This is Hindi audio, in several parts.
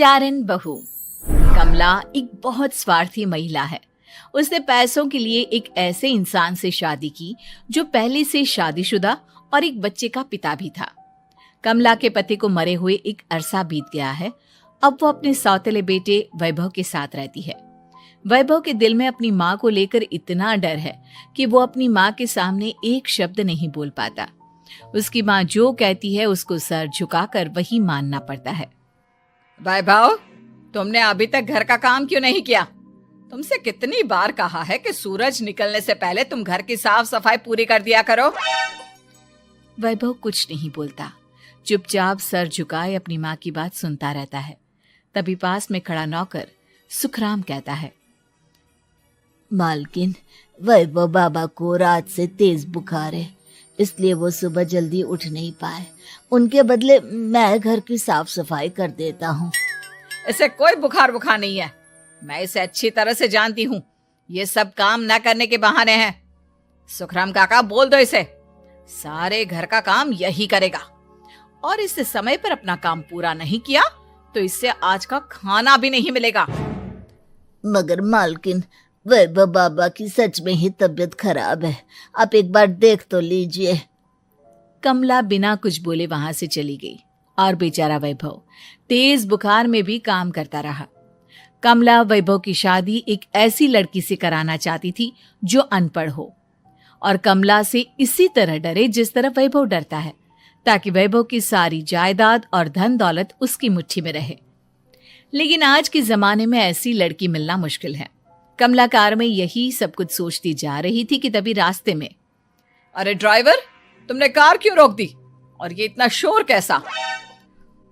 बंजारन बहू। कमला एक बहुत स्वार्थी महिला है। उसने पैसों के लिए एक ऐसे इंसान से शादी की जो पहले से शादीशुदा और एक बच्चे का पिता भी था। कमला के पति को मरे हुए एक अरसा बीत गया है। अब वो अपने सौतेले बेटे वैभव के साथ रहती है। वैभव के दिल में अपनी माँ को लेकर इतना डर है कि वो अपनी माँ के सामने एक शब्द नहीं बोल पाता। उसकी माँ जो कहती है उसको सर झुकाकर वही मानना पड़ता है। वैभव, तुमने अभी तक घर का काम क्यों नहीं किया? तुमसे कितनी बार कहा है कि सूरज निकलने से पहले तुम घर की साफ सफाई पूरी कर दिया करो। वैभव कुछ नहीं बोलता, चुपचाप सर झुकाए अपनी माँ की बात सुनता रहता है। तभी पास में खड़ा नौकर सुखराम कहता है, मालकिन, वैभव बाबा को रात से तेज बुखार है, इसलिए वो सुबह जल्दी उठ नहीं पाए। उनके बदले मैं घर की साफ सफाई कर देता हूँ। इसे कोई बुखार नहीं है। मैं इसे अच्छी तरह से जानती हूँ। ये सब काम न करने के बहाने हैं। सुखराम काका, बोल दो इसे, सारे घर का काम यही करेगा। और इससे समय पर अपना काम पूरा नहीं किया तो इससे आज का खाना भी नहीं मिलेगा। मगर मालकिन, वैभव बाबा की सच में ही तबीयत खराब है, आप एक बार देख तो लीजिए। कमला बिना कुछ बोले वहां से चली गई और बेचारा वैभव तेज बुखार में भी काम करता रहा। कमला वैभव की शादी एक ऐसी लड़की से कराना चाहती थी जो अनपढ़ हो और कमला से इसी तरह डरे जिस तरह वैभव डरता है, ताकि वैभव की सारी जायदाद और धन दौलत उसकी मुट्ठी में रहे। लेकिन आज के जमाने में ऐसी लड़की मिलना मुश्किल है। कमला कार में यही सब कुछ सोचती जा रही थी कि तभी रास्ते में, अरे ड्राइवर, तुमने कार क्यों रोक दी? और ये इतना शोर कैसा?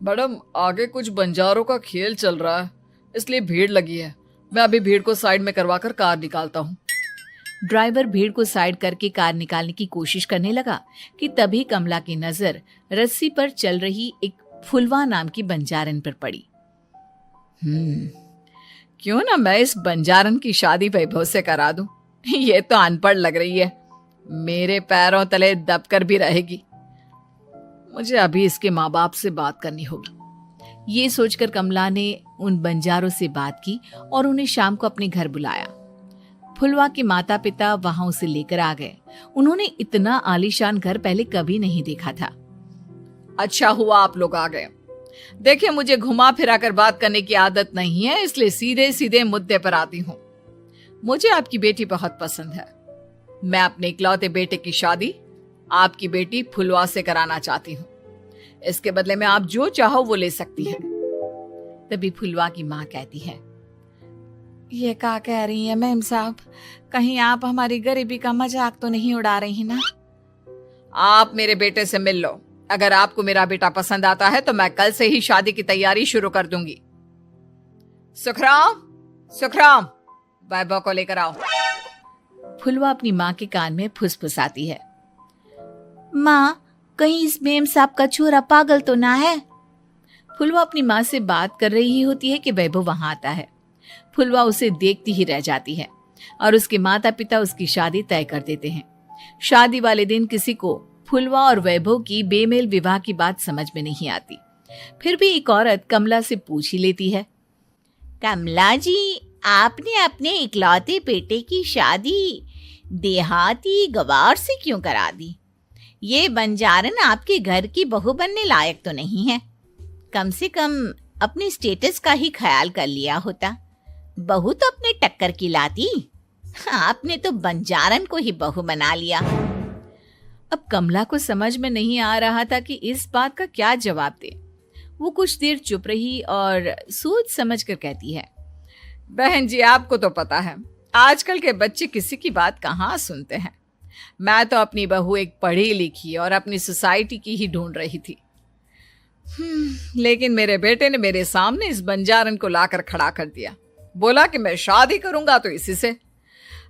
मैडम, आगे कुछ बंजारों का खेल चल रहा है, इसलिए भीड़ लगी है। मैं अभी भीड़ को साइड में करवाकर कार निकालता हूँ। ड्राइवर भीड़ को साइड करके कार निकालने की कोशिश करने लगा कि तभी कमला की नजर रस्सी पर चल रही एक फुलवा नाम की बंजारन पर पड़ी। क्यों ना मैं इस बंजारन की शादी वैभव से करा दूं? ये तो अनपढ़ लग रही है, मेरे पैरों तले दबकर भी रहेगी। मुझे अभी इसके माँ बाप से बात करनी होगी। ये सोचकर कमला ने उन बंजारों से बात की और उन्हें शाम को अपने घर बुलाया। फुलवा के माता पिता वहां उसे लेकर आ गए। उन्होंने इतना आलीशान घर पहले कभी नहीं देखा था। अच्छा हुआ आप लोग आ गए। देखिए, मुझे घुमा फिरा कर बात करने की आदत नहीं है, इसलिए सीधे सीधे मुद्दे पर आती हूँ। मुझे आपकी बेटी बहुत पसंद है। मैं अपने इकलौते बेटे की शादी आपकी बेटी फुलवा से कराना चाहती हूँ। इसके बदले में आप जो चाहो वो ले सकती हैं। तभी फुलवा की माँ कहती है, ये क्या कह रही है मैम साहब? कहीं आप हमारी गरीबी का मजाक तो नहीं उड़ा रही ना? आप मेरे बेटे से मिल लो। अगर आपको मेरा बेटा पसंद आता है तो मैं कल से ही शादी की तैयारी शुरू कर दूंगी। सुखराम, वैभव को लेकर आओ। फुलवा अपनी माँ के कान में फुसफुसाती है, माँ, कहीं इस मेम साहब का छोरा पागल तो ना है? फुलवा अपनी माँ से बात कर रही होती है कि वैभव वहां आता है। फुलवा उसे देखती ही रह जाती है और उसके माता पिता उसकी शादी तय कर देते हैं। शादी वाले दिन किसी को फुलवा और वैभव की बेमेल विवाह की बात समझ में नहीं आती। फिर भी एक औरत कमला से पूछ ही लेती है, कमला जी, आपने अपने इकलौते बेटे की शादी देहाती गवार से क्यों करा दी? ये बंजारन आपके घर की बहू बनने लायक तो नहीं है। कम से कम अपने स्टेटस का ही ख्याल कर लिया होता। बहू तो अपने टक्कर की लाती, आपने तो बंजारन को ही बहू बना लिया। अब कमला को समझ में नहीं आ रहा था कि इस बात का क्या जवाब दे। वो कुछ देर चुप रही और सोच समझ कर कहती है, बहन जी, आपको तो पता है आजकल के बच्चे किसी की बात कहाँ सुनते हैं। मैं तो अपनी बहू एक पढ़ी लिखी और अपनी सोसाइटी की ही ढूंढ रही थी। लेकिन मेरे बेटे ने मेरे सामने इस बंजारन को लाकर खड़ा कर दिया। बोला कि मैं शादी करूंगा तो इसी से।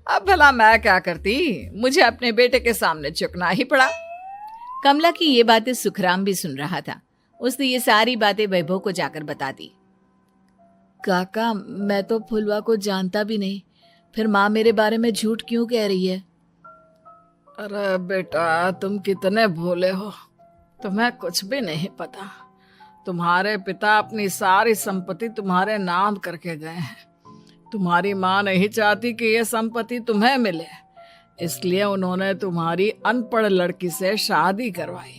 अब भला मैं क्या करती? मुझे अपने बेटे के सामने झुकना ही पड़ा। कमला की ये बातें सुखराम भी सुन रहा था। उसने ये सारी बातें वैभव को जाकर बता दी। काका, मैं तो फुलवा को जानता भी नहीं, फिर माँ मेरे बारे में झूठ क्यों कह रही है? अरे बेटा, तुम कितने भोले हो, तुम्हें कुछ भी नहीं पता। तुम्हारे पिता अपनी सारी संपत्ति तुम्हारे नाम करके गए हैं। तुम्हारी माँ नहीं चाहती कि यह संपत्ति तुम्हें मिले, इसलिए उन्होंने तुम्हारी अनपढ़ लड़की से शादी करवाई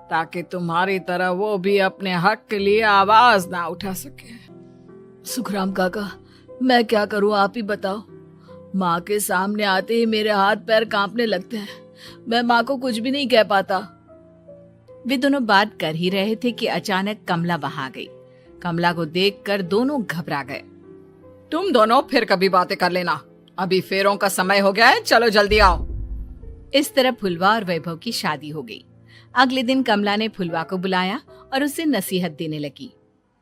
ताकि तुम्हारी तरह वो भी अपने हक के लिए आवाज ना उठा सके। सुखराम काका, मैं क्या करूं, आप ही बताओ। माँ के सामने आते ही मेरे हाथ पैर कांपने लगते हैं। मैं माँ को कुछ भी नहीं कह पाता। वे दोनों बात कर ही रहे थे कि अचानक कमला वहां आ गई। कमला को देखकर दोनों घबरा गए। तुम दोनों फिर कभी बातें कर लेना, अभी फेरों का समय हो गया है, चलो जल्दी आओ। इस तरह फुलवा और वैभव की शादी हो गई। अगले दिन कमला ने फुलवा को बुलाया और उसे नसीहत देने लगी।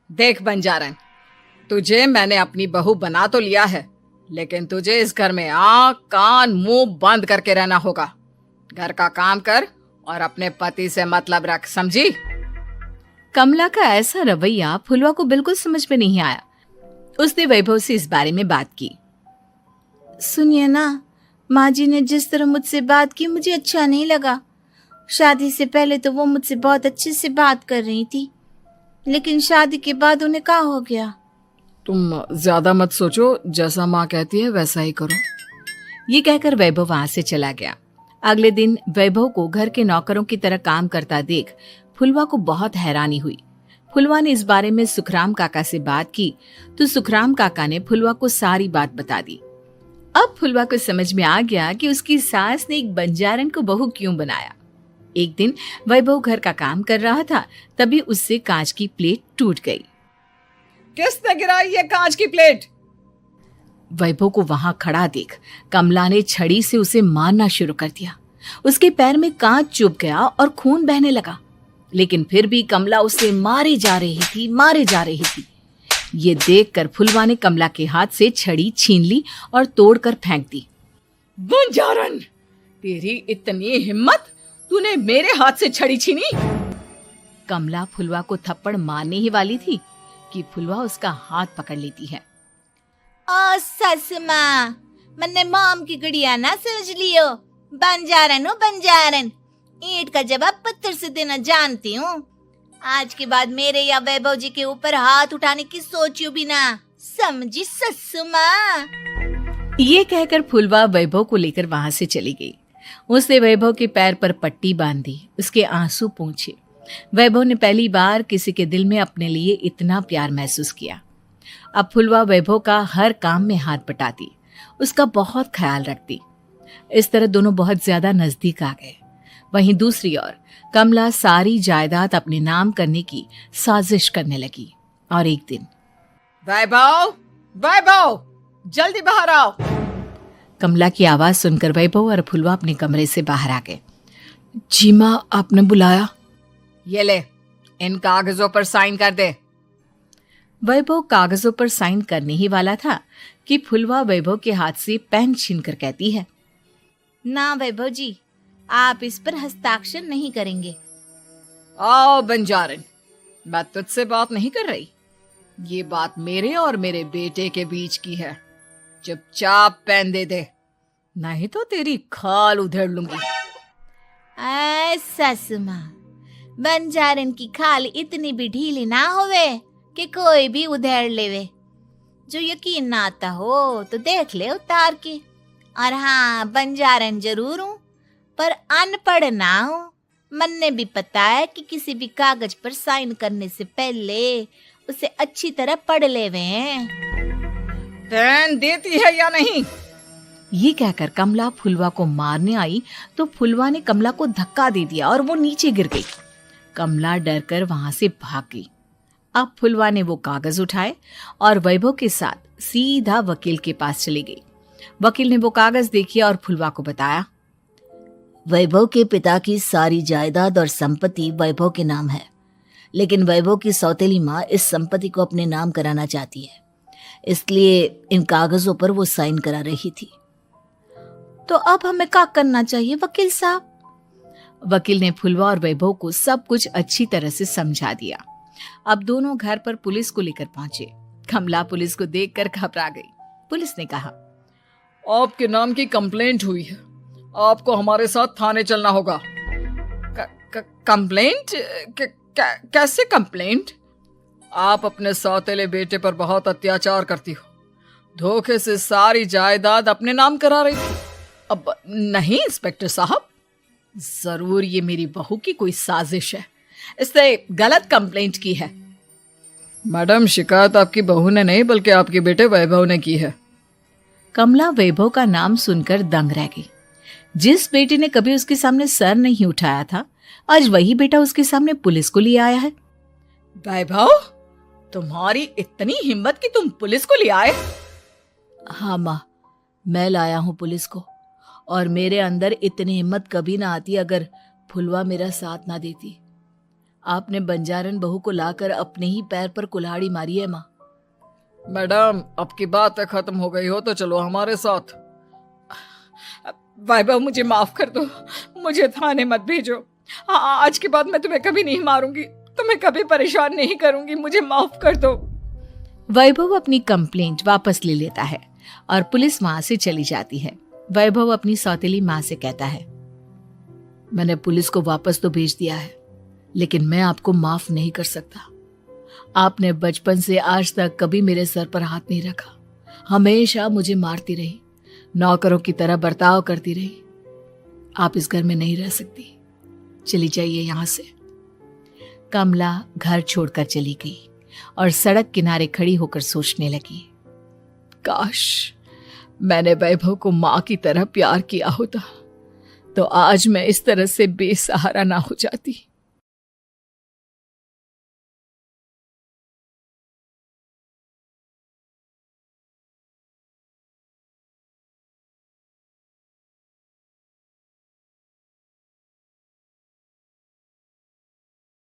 देख बंजारन, तुझे मैंने अपनी बहू बना तो लिया है, लेकिन तुझे इस घर में आंख कान मुंह बंद करके रहना होगा। घर का काम कर और अपने पति से मतलब रख, समझी? कमला का ऐसा रवैया फुलवा को बिल्कुल समझ में नहीं आया। उसने वैभव से इस बारे में बात की। सुनिए ना, माँ जी ने जिस तरह मुझसे बात की मुझे अच्छा नहीं लगा। शादी से पहले तो वो मुझसे बहुत अच्छे से बात कर रही थी, लेकिन शादी के बाद उन्हें क्या हो गया? तुम ज्यादा मत सोचो, जैसा माँ कहती है वैसा ही करो। ये कहकर वैभव वहां से चला गया। अगले दिन वैभव को घर के नौकरों की तरह काम करता देख फुलवा को बहुत हैरानी हुई। फुलवा ने इस बारे में सुखराम काका से बात की तो सुखराम काका ने फुलवा को सारी बात बता दी। अब फुलवा को समझ में आ गया कि उसकी सास ने एक बंजारन को बहू क्यों बनाया। एक दिन वैभव घर का काम कर रहा था, तभी उससे कांच की प्लेट टूट गई। किसने गिराई ये कांच की प्लेट? वैभव को वहां खड़ा देख कमला ने छड़ी से उसे मारना शुरू कर दिया। उसके पैर में कांच चुभ गया और खून बहने लगा, लेकिन फिर भी कमला उसे मारे जा रही थी। ये देखकर फुलवा ने कमला के हाथ से छड़ी छीन ली और तोड़कर फेंक दी। बंजारन, तेरी इतनी हिम्मत, तूने मेरे हाथ से छड़ी छीनी? कमला फुलवा को थप्पड़ मारने ही वाली थी कि फुलवा उसका हाथ पकड़ लेती है। ओ सस माँ, मैंने मॉम की गुड़िया ना समझ लियो। बंजारन हूँ बंजारन, ईंट का जवाब पत्थर से देना जानती हूँ। आज के बाद मेरे या वैभव जी के ऊपर हाथ उठाने की सोचियो भी ना, समझी ससु माँ? ये कहकर फुलवा वैभव को लेकर वहां से चली गई। उसने वैभव के पैर पर पट्टी बांधी, उसके आंसू पोंछे। वैभव ने पहली बार किसी के दिल में अपने लिए इतना प्यार महसूस किया। अब फुलवा वैभव का हर काम में हाथ बटाती, उसका बहुत ख्याल रखती। इस तरह दोनों बहुत ज्यादा नजदीक आ गए। वहीं दूसरी ओर कमला सारी जायदाद अपने नाम करने की साजिश करने लगी। और एक दिन, वैभव, वैभव, जल्दी बाहर आओ। कमला की आवाज सुनकर वैभव और फुलवा अपने कमरे से बाहर आ गए। जी माँ, आपने बुलाया? ये ले, इन कागजों पर साइन कर दे। वैभव कागजों पर साइन करने ही वाला था कि फुलवा वैभव के हाथ से पेन छीनकर कहती है, ना वैभव जी, आप इस पर हस्ताक्षर नहीं करेंगे। आओ बंजारन, मैं तुझसे बात नहीं कर रही। ये बात मेरे और मेरे बेटे के बीच की है। चुपचाप पेन दे दे, नहीं तो तेरी खाल उधेड़ लूंगी। ससु माँ, बंजारन की खाल इतनी भी ढीली ना होवे कि कोई भी उधेड़ लेवे। जो यकीन ना आता हो तो देख ले उतार के। और हाँ, बंजारन जरूर हूँ पर अनपढ़ ना हूँ। मन्ने भी पता है कि किसी भी कागज पर साइन करने से पहले उसे अच्छी तरह पढ़ लेवे हैं। पेन देती है या नहीं? ये कहकर कमला फुलवा को मारने आई तो फुलवा ने कमला को धक्का दे दिया और वो नीचे गिर गई। कमला डरकर वहां से भाग गई। अब फुलवा ने वो कागज उठाए और वैभव के साथ सीधा वकील के पास चली गई। वकील ने वो कागज देखे और फुलवा को बताया, वैभव के पिता की सारी जायदाद और संपत्ति वैभव के नाम है, लेकिन वैभव की सौतेली माँ इस संपत्ति को अपने नाम कराना चाहती है, इसलिए इन कागजों पर वो साइन करा रही थी। तो अब हमें क्या करना चाहिए वकील साहब? वकील ने फुलवा और वैभव को सब कुछ अच्छी तरह से समझा दिया। अब दोनों घर पर पुलिस को लेकर पहुंचे। कमला पुलिस को देखकर घबरा गई। पुलिस ने कहा, आपके नाम की कंप्लेंट हुई है, आपको हमारे साथ थाने चलना होगा। कंप्लेंट? कैसे कंप्लेंट? आप अपने सौतेले बेटे पर बहुत अत्याचार करती हो, धोखे से सारी जायदाद अपने नाम करा रही थी। अब नहीं इंस्पेक्टर साहब, जरूर ये मेरी बहू की कोई साजिश है, इसने गलत कंप्लेंट की है। मैडम, शिकायत आपकी बहू ने नहीं बल्कि आपके बेटे वैभव ने की है। कमला वैभव का नाम सुनकर दंग रह गई। जिस बेटे ने कभी उसके सामने सर नहीं उठाया था, आज वही बेटा उसके सामने पुलिस को लिए आया है। वैभव, तुम्हारी इतनी हिम्मत कि तुम पुलिस को ले आए? हाँ माँ, मैं लाया हूँ पुलिस को, और मेरे अंदर इतनी हिम्मत कभी ना आती अगर फुलवा मेरा साथ ना देती। आपने बंजारन बहू को लाकर अपने ही पैर पर कुल्हाड़ी मारी है माँ। मैडम, अब की बात खत्म हो गई हो तो चलो हमारे साथ। वैभव, मुझे माफ कर दो, मुझे थाने मत भेजो। आज के बाद मैं तुम्हें कभी नहीं मारूंगी, तुम्हें कभी परेशान नहीं करूंगी, मुझे माफ कर दो। वैभव अपनी कंप्लेंट वापस ले लेता है और पुलिस वहां से चली जाती है। वैभव अपनी सौतेली माँ से कहता है, मैंने पुलिस को वापस तो भेज दिया है, लेकिन मैं आपको माफ नहीं कर सकता। आपने बचपन से आज तक कभी मेरे सर पर हाथ नहीं रखा, हमेशा मुझे मारती रही, नौकरों की तरह बर्ताव करती रही। आप इस घर में नहीं रह सकती, चली जाइए यहां से। कमला घर छोड़कर चली गई और सड़क किनारे खड़ी होकर सोचने लगी, काश मैंने वैभव को माँ की तरह प्यार किया होता तो आज मैं इस तरह से बेसहारा ना हो जाती।